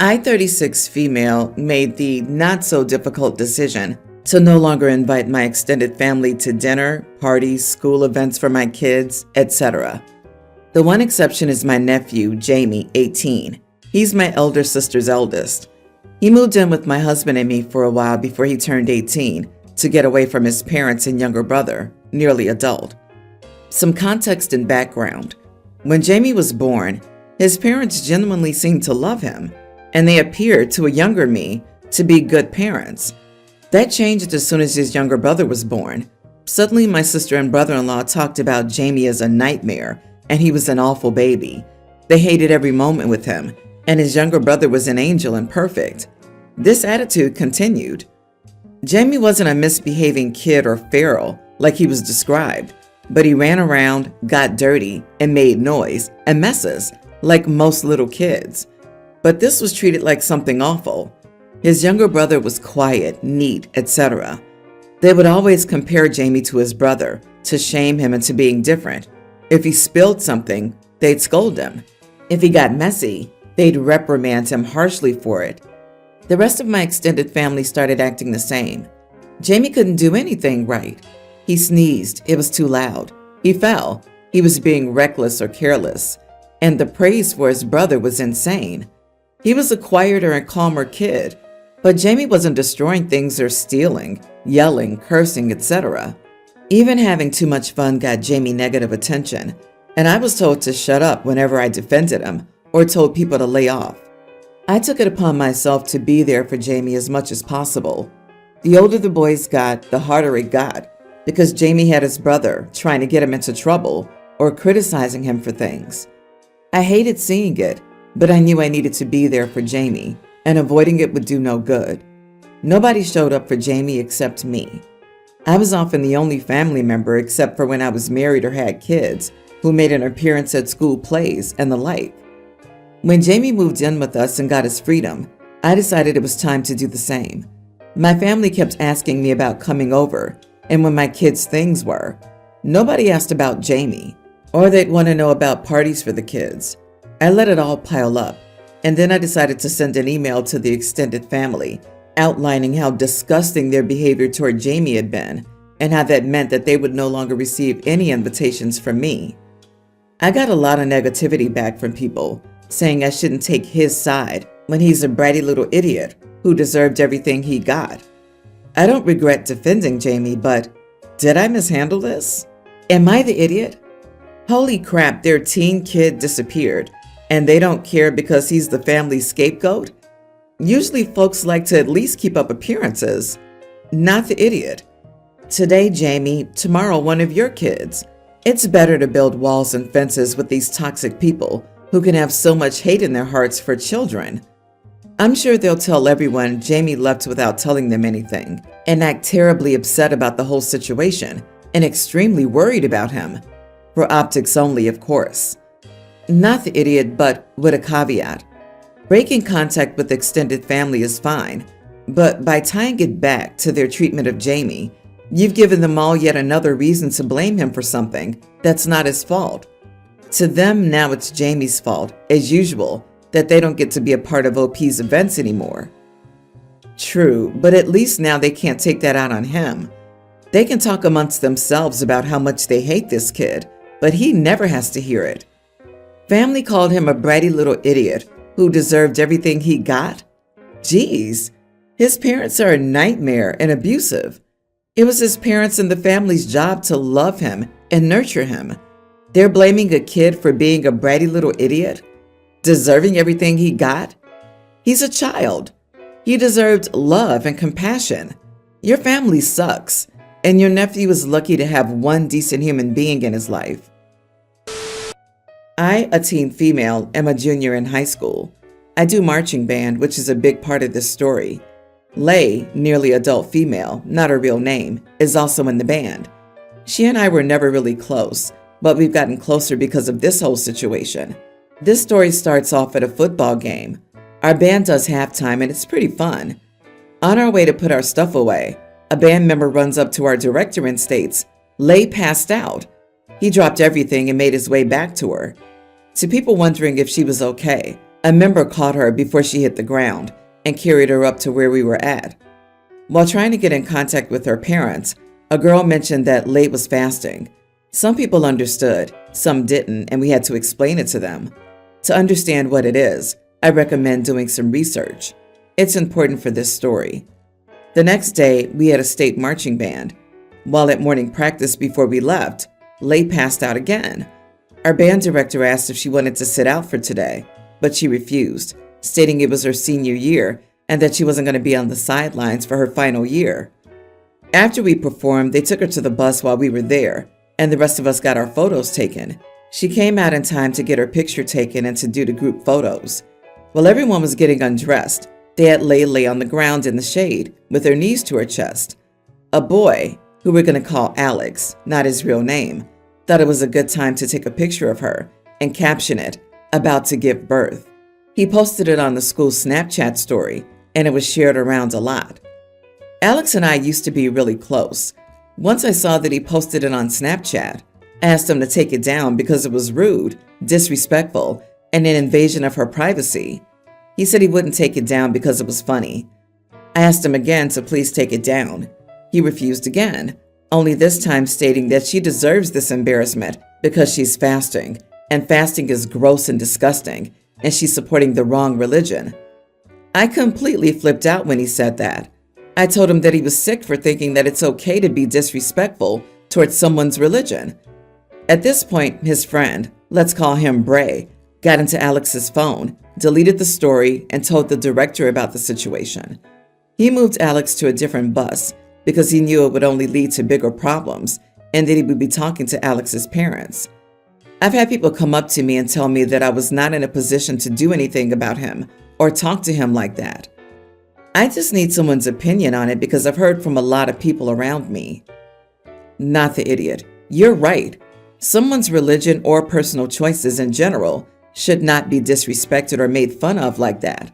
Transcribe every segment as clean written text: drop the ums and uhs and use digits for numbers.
I, 36 female, made the not-so-difficult decision to no longer invite my extended family to dinner, parties, school events for my kids, etc. The one exception is my nephew, Jamie, 18. He's my elder sister's eldest. He moved in with my husband and me for a while before he turned 18 to get away from his parents and younger brother, nearly adult. Some context and background. When Jamie was born, his parents genuinely seemed to love him, and they appeared to a younger me to be good parents. That changed as soon as his younger brother was born. Suddenly, my sister and brother-in-law talked about Jamie as a nightmare, and he was an awful baby. They hated every moment with him, and his younger brother was an angel and perfect. This attitude continued. Jamie wasn't a misbehaving kid or feral like he was described, but he ran around, got dirty, and made noise and messes like most little kids. But this was treated like something awful. His younger brother was quiet, neat, etc. They would always compare Jamie to his brother, to shame him into being different. If he spilled something, they'd scold him. If he got messy, they'd reprimand him harshly for it. The rest of my extended family started acting the same. Jamie couldn't do anything right. He sneezed, it was too loud. He fell, he was being reckless or careless. And the praise for his brother was insane. He was a quieter and calmer kid, but Jamie wasn't destroying things or stealing, yelling, cursing, etc. Even having too much fun got Jamie negative attention, and I was told to shut up whenever I defended him or told people to lay off. I took it upon myself to be there for Jamie as much as possible. The older the boys got, the harder it got, because Jamie had his brother trying to get him into trouble or criticizing him for things. I hated seeing it, but I knew I needed to be there for Jamie, and avoiding it would do no good. Nobody showed up for Jamie except me. I was often the only family member, except for when I was married or had kids, who made an appearance at school plays and the like. When Jamie moved in with us and got his freedom, I decided it was time to do the same. My family kept asking me about coming over and when my kids' things were. Nobody asked about Jamie, or they'd want to know about parties for the kids. I let it all pile up, and then I decided to send an email to the extended family, outlining how disgusting their behavior toward Jamie had been, and how that meant that they would no longer receive any invitations from me. I got a lot of negativity back from people, saying I shouldn't take his side when he's a bratty little idiot who deserved everything he got. I don't regret defending Jamie, but did I mishandle this? Am I the idiot? Holy crap, their teen kid disappeared, and they don't care because he's the family's scapegoat? Usually folks like to at least keep up appearances. Not the idiot. Today, Jamie, tomorrow one of your kids. It's better to build walls and fences with these toxic people who can have so much hate in their hearts for children. I'm sure they'll tell everyone Jamie left without telling them anything, and act terribly upset about the whole situation, and extremely worried about him. For optics only, of course. Not the idiot, but with a caveat. Breaking contact with extended family is fine, but by tying it back to their treatment of Jamie, you've given them all yet another reason to blame him for something that's not his fault. To them, now it's Jamie's fault, as usual, that they don't get to be a part of OP's events anymore. True, but at least now they can't take that out on him. They can talk amongst themselves about how much they hate this kid, but he never has to hear it. Family called him a bratty little idiot who deserved everything he got? Geez, his parents are a nightmare and abusive. It was his parents and the family's job to love him and nurture him. They're blaming a kid for being a bratty little idiot? Deserving everything he got? He's a child. He deserved love and compassion. Your family sucks, and your nephew is lucky to have one decent human being in his life. I, a teen female, am a junior in high school. I do marching band, which is a big part of this story. Lay, nearly adult female, not her real name, is also in the band. She and I were never really close, but we've gotten closer because of this whole situation. This story starts off at a football game. Our band does halftime and it's pretty fun. On our way to put our stuff away, a band member runs up to our director and states, "Lay passed out." He dropped everything and made his way back to her. To people wondering if she was okay, A member caught her before she hit the ground and carried her up to where we were at. While trying to get in contact with her parents, a girl mentioned that Lay was fasting. Some people understood, some didn't, and we had to explain it to them. To understand what it is, I recommend doing some research. It's important for this story. The next day, we had a state marching band. While at morning practice before we left, Lay passed out again. Our band director asked if she wanted to sit out for today, but she refused, stating it was her senior year and that she wasn't going to be on the sidelines for her final year. After we performed, they took her to the bus while we were there, and the rest of us got our photos taken. She came out in time to get her picture taken and to do the group photos. While everyone was getting undressed, they had Lay lay on the ground in the shade with her knees to her chest. A boy, who we're going to call Alex, not his real name, thought it was a good time to take a picture of her and caption it, "About to give birth." He posted it on the school Snapchat story, and it was shared around a lot. Alex and I used to be really close. Once I saw that he posted it on Snapchat, I asked him to take it down because it was rude, disrespectful, and an invasion of her privacy. He said he wouldn't take it down because it was funny. I asked him again to please take it down. He refused again, only this time stating that she deserves this embarrassment because she's fasting, and fasting is gross and disgusting, and she's supporting the wrong religion. I completely flipped out when he said that. I told him that he was sick for thinking that it's okay to be disrespectful towards someone's religion. At this point, his friend, let's call him Bray, got into Alex's phone, deleted the story, and told the director about the situation. He moved Alex to a different bus because he knew it would only lead to bigger problems and that he would be talking to Alex's parents. I've had people come up to me and tell me that I was not in a position to do anything about him or talk to him like that. I just need someone's opinion on it because I've heard from a lot of people around me. Not the idiot. You're right. Someone's religion or personal choices in general should not be disrespected or made fun of like that.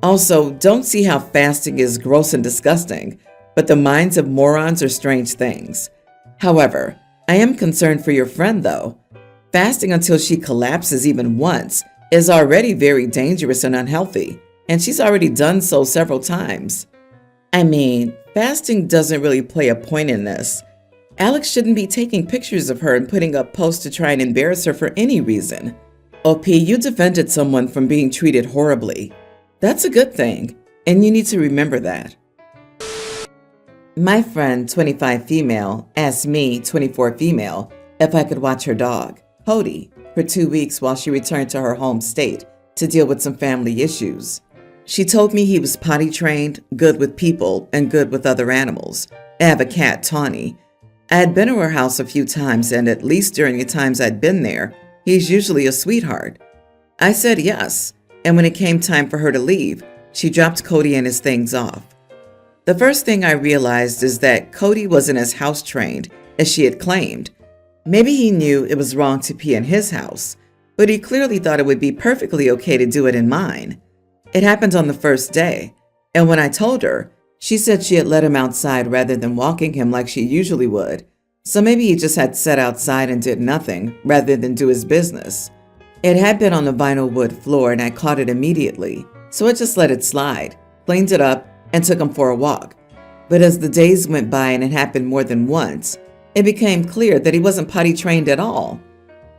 Also, don't see how fasting is gross and disgusting, but the minds of morons are strange things. However, I am concerned for your friend though. Fasting until she collapses even once is already very dangerous and unhealthy, and she's already done so several times. I mean, fasting doesn't really play a point in this. Alex shouldn't be taking pictures of her and putting up posts to try and embarrass her for any reason. OP, you defended someone from being treated horribly. That's a good thing, and you need to remember that. My friend, 25 female, asked me, 24 female, if I could watch her dog, Cody, for 2 weeks while she returned to her home state to deal with some family issues. She told me he was potty trained, good with people, and good with other animals. I have a cat, Tawny. I had been to her house a few times, and at least during the times I'd been there, he's usually a sweetheart. I said yes, and when it came time for her to leave, she dropped Cody and his things off. The first thing I realized is that Cody wasn't as house trained as she had claimed. Maybe he knew it was wrong to pee in his house, but he clearly thought it would be perfectly okay to do it in mine. It happened on the first day, and when I told her, she said she had let him outside rather than walking him like she usually would, so maybe he just had sat outside and did nothing rather than do his business. It had been on the vinyl wood floor and I caught it immediately, so I just let it slide, cleaned it up, and took him for a walk. But as the days went by and it happened more than once, it became clear that he wasn't potty trained at all.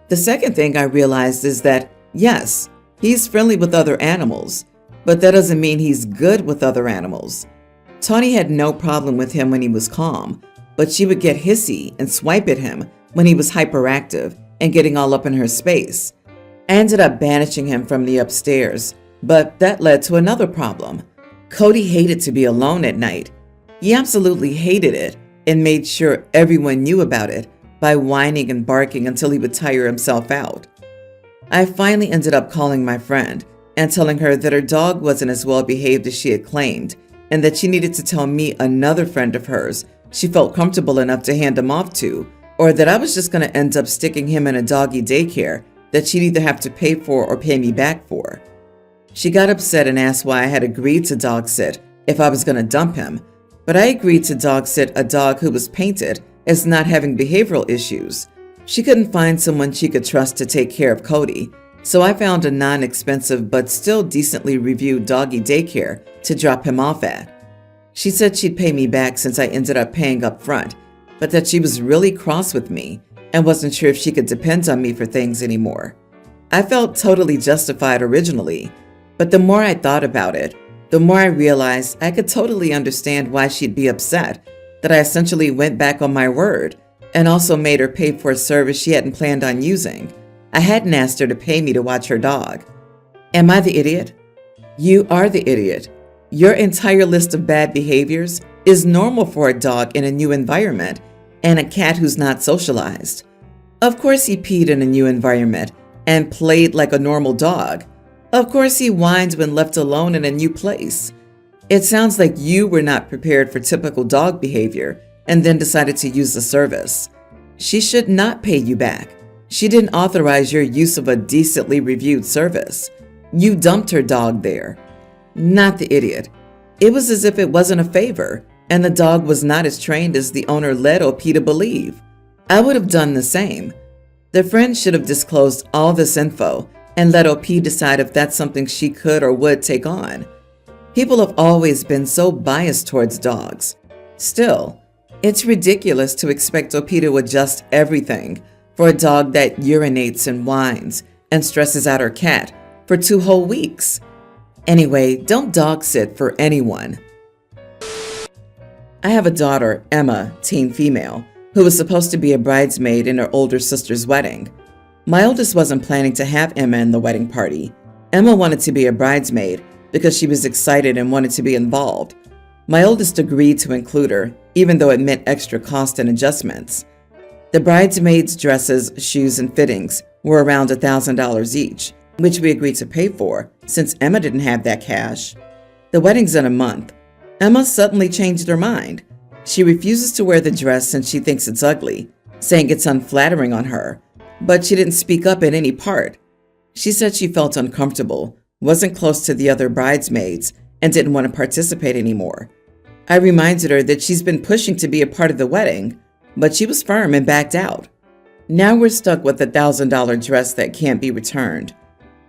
The second thing I realized is that, yes, he's friendly with other animals, but that doesn't mean he's good with other animals. Tawny had no problem with him when he was calm, but she would get hissy and swipe at him when he was hyperactive and getting all up in her space. I ended up banishing him from the upstairs, but that led to another problem. Cody hated to be alone at night. He absolutely hated it and made sure everyone knew about it by whining and barking until he would tire himself out. I finally ended up calling my friend and telling her that her dog wasn't as well behaved as she had claimed and that she needed to tell me another friend of hers she felt comfortable enough to hand him off to, or that I was just going to end up sticking him in a doggy daycare that she'd either have to pay for or pay me back for. She got upset and asked why I had agreed to dog sit if I was going to dump him, but I agreed to dog sit a dog who was painted as not having behavioral issues. She couldn't find someone she could trust to take care of Cody, So I found a non-expensive but still decently reviewed doggy daycare to drop him off at. She said she'd pay me back since I ended up paying up front, but that she was really cross with me and wasn't sure if she could depend on me for things anymore. I felt totally justified originally, but the more I thought about it, the more I realized I could totally understand why she'd be upset that I essentially went back on my word and also made her pay for a service she hadn't planned on using. I hadn't asked her to pay me to watch her dog. Am I the idiot? You are the idiot. Your entire list of bad behaviors is normal for a dog in a new environment and a cat who's not socialized. Of course he peed in a new environment and played like a normal dog. Of course he whines when left alone in a new place. It sounds like you were not prepared for typical dog behavior and then decided to use the service. She should not pay you back. She didn't authorize your use of a decently reviewed service. You dumped her dog there. Not the idiot. It was as if it wasn't a favor, and the dog was not as trained as the owner led OP to believe. I would have done the same. The friend should have disclosed all this info and let OP decide if that's something she could or would take on. People have always been so biased towards dogs. Still, it's ridiculous to expect OP to adjust everything for a dog that urinates and whines and stresses out her cat for 2 whole weeks. Anyway, don't dog sit for anyone. I have a daughter, Emma, teen female, who was supposed to be a bridesmaid in her older sister's wedding. My oldest wasn't planning to have Emma in the wedding party. Emma wanted to be a bridesmaid because she was excited and wanted to be involved. My oldest agreed to include her, even though it meant extra cost and adjustments. The bridesmaids' dresses, shoes, and fittings were around $1,000 each, which we agreed to pay for since Emma didn't have that cash. The wedding's in a month. Emma suddenly changed her mind. She refuses to wear the dress since she thinks it's ugly, saying it's unflattering on her, but she didn't speak up in any part. She said she felt uncomfortable, wasn't close to the other bridesmaids, and didn't want to participate anymore. I reminded her that she's been pushing to be a part of the wedding, but she was firm and backed out. Now we're stuck with a $1,000 dress that can't be returned.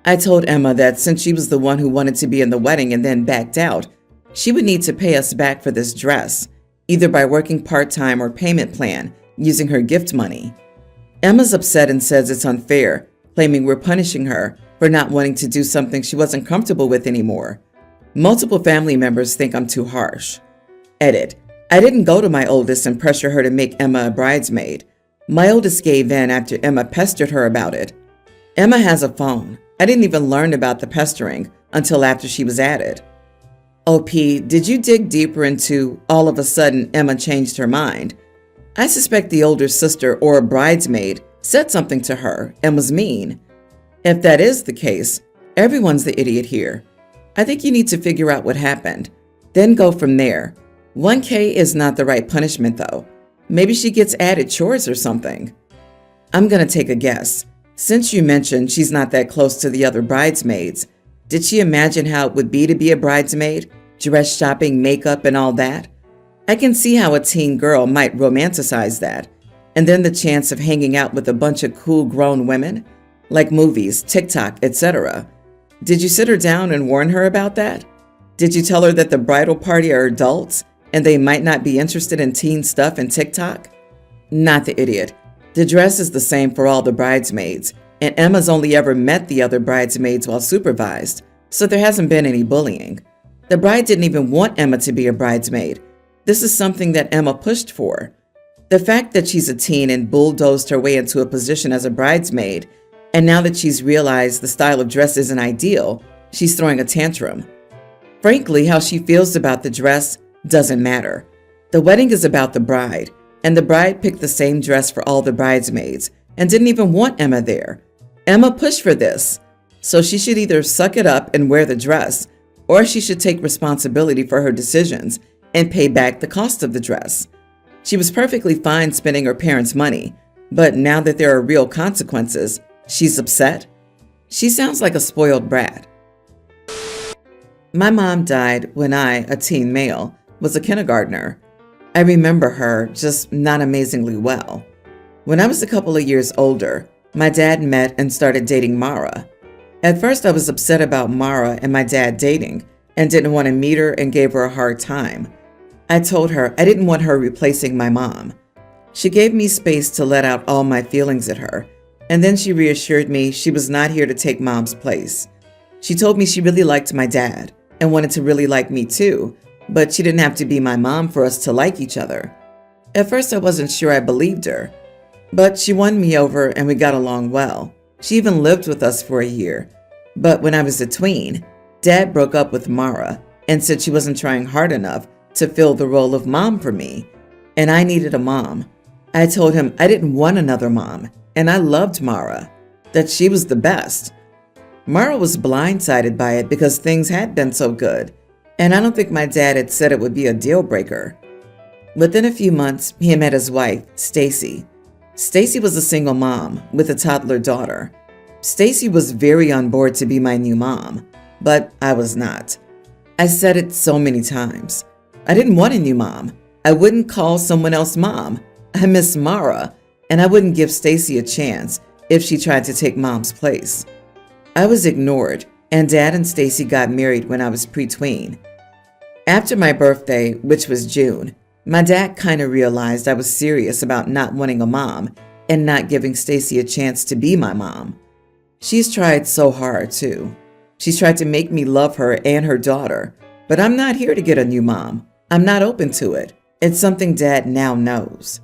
I told Emma that since she was the one who wanted to be in the wedding and then backed out, she would need to pay us back for this dress, either by working part-time or payment plan using her gift money. Emma's upset and says it's unfair, claiming we're punishing her for not wanting to do something she wasn't comfortable with anymore. Multiple family members think I'm too harsh. Edit. I didn't go to my oldest and pressure her to make Emma a bridesmaid. My oldest gave in after Emma pestered her about it. Emma has a phone. I didn't even learn about the pestering until after she was added. OP, did you dig deeper into all of a sudden Emma changed her mind? I suspect the older sister or a bridesmaid said something to her and was mean. If that is the case, everyone's the idiot here. I think you need to figure out what happened, then go from there. 1K is not the right punishment though. Maybe she gets added chores or something. I'm gonna take a guess. Since you mentioned she's not that close to the other bridesmaids, did she imagine how it would be to be a bridesmaid, dress shopping, makeup, and all that? I can see how a teen girl might romanticize that. And then the chance of hanging out with a bunch of cool grown women, like movies, TikTok, etc. Did you sit her down and warn her about that? Did you tell her that the bridal party are adults and they might not be interested in teen stuff and TikTok? Not the idiot. The dress is the same for all the bridesmaids, and Emma's only ever met the other bridesmaids while supervised, so there hasn't been any bullying. The bride didn't even want Emma to be a bridesmaid. This is something that Emma pushed for. The fact that she's a teen and bulldozed her way into a position as a bridesmaid, and now that she's realized the style of dress isn't ideal, she's throwing a tantrum. Frankly, how she feels about the dress doesn't matter. The wedding is about the bride, and the bride picked the same dress for all the bridesmaids and didn't even want Emma there. Emma pushed for this, so she should either suck it up and wear the dress, or she should take responsibility for her decisions and pay back the cost of the dress. She was perfectly fine spending her parents' money, but now that there are real consequences, she's upset. She sounds like a spoiled brat. My mom died when I, a teen male, was a kindergartner. I remember her, just not amazingly well. When I was a couple of years older, my dad met and started dating Mara. At first, I was upset about Mara and my dad dating and didn't want to meet her and gave her a hard time. I told her I didn't want her replacing my mom. She gave me space to let out all my feelings at her, and then she reassured me she was not here to take mom's place. She told me she really liked my dad and wanted to really like me too, but she didn't have to be my mom for us to like each other. At first, I wasn't sure I believed her, but she won me over and we got along well. She even lived with us for a year. But when I was a tween, Dad broke up with Mara and said she wasn't trying hard enough to fill the role of mom for me, and I needed a mom. I told him I didn't want another mom, and I loved Mara, that she was the best. Mara was blindsided by it because things had been so good, and I don't think my dad had said it would be a deal breaker. Within a few months, he met his wife, Stacy. Stacy was a single mom with a toddler daughter. Stacy was very on board to be my new mom, but I was not. I said it so many times. I didn't want a new mom. I wouldn't call someone else mom. I miss Mara, and I wouldn't give Stacy a chance if she tried to take mom's place. I was ignored, and Dad and Stacy got married when I was pre-tween. After my birthday, which was June, my dad kind of realized I was serious about not wanting a mom and not giving Stacy a chance to be my mom. She's tried so hard, too. She's tried to make me love her and her daughter, but I'm not here to get a new mom. I'm not open to it. It's something Dad now knows.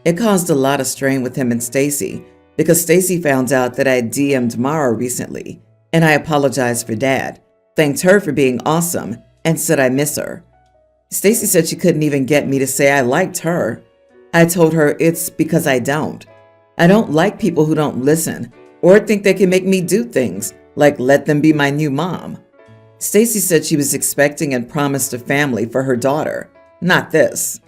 It caused a lot of strain with him and Stacy because Stacy found out that I had DM'd Mara recently, and I apologized for Dad, thanked her for being awesome, and said I miss her. Stacy said she couldn't even get me to say I liked her. I told her it's because I don't. I don't like people who don't listen or think they can make me do things like let them be my new mom. Stacy said she was expecting and promised a family for her daughter, not this.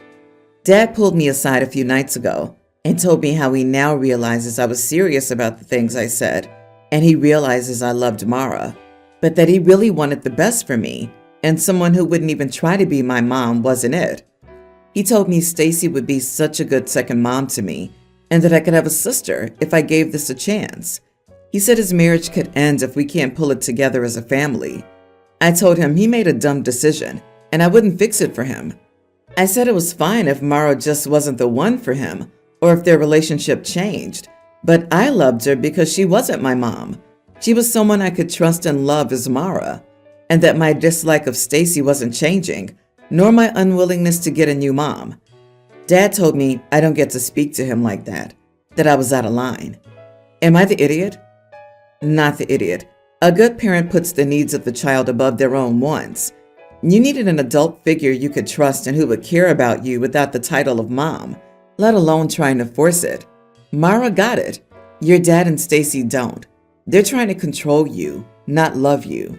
Dad pulled me aside a few nights ago and told me how he now realizes I was serious about the things I said, and he realizes I loved Mara, but that he really wanted the best for me, and someone who wouldn't even try to be my mom wasn't it. He told me Stacy would be such a good second mom to me, and that I could have a sister if I gave this a chance. He said his marriage could end if we can't pull it together as a family. I told him he made a dumb decision, and I wouldn't fix it for him. I said it was fine if Mara just wasn't the one for him, or if their relationship changed, but I loved her because she wasn't my mom. She was someone I could trust and love as Mara, and that my dislike of Stacy wasn't changing, nor my unwillingness to get a new mom. Dad told me I don't get to speak to him like that I was out of line. Am I the idiot? Not the idiot. A good parent puts the needs of the child above their own wants. You needed an adult figure you could trust and who would care about you without the title of mom, let alone trying to force it. Mara got it. Your dad and Stacy don't. They're trying to control you, not love you.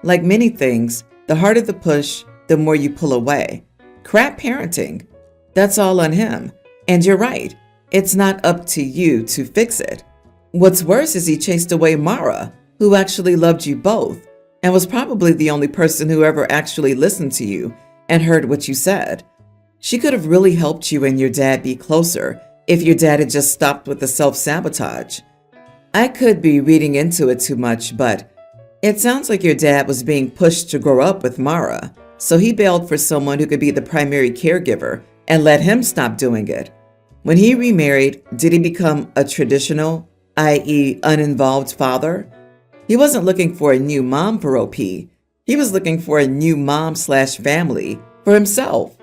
Like many things, the harder the push, the more you pull away. Crap parenting. That's all on him. And you're right. It's not up to you to fix it. What's worse is he chased away Mara, who actually loved you both, and was probably the only person who ever actually listened to you and heard what you said. She could have really helped you and your dad be closer if your dad had just stopped with the self-sabotage. I could be reading into it too much, but it sounds like your dad was being pushed to grow up with Mara, so he bailed for someone who could be the primary caregiver and let him stop doing it. When he remarried, did he become a traditional, i.e. uninvolved father? He wasn't looking for a new mom for OP. He was looking for a new mom/family for himself.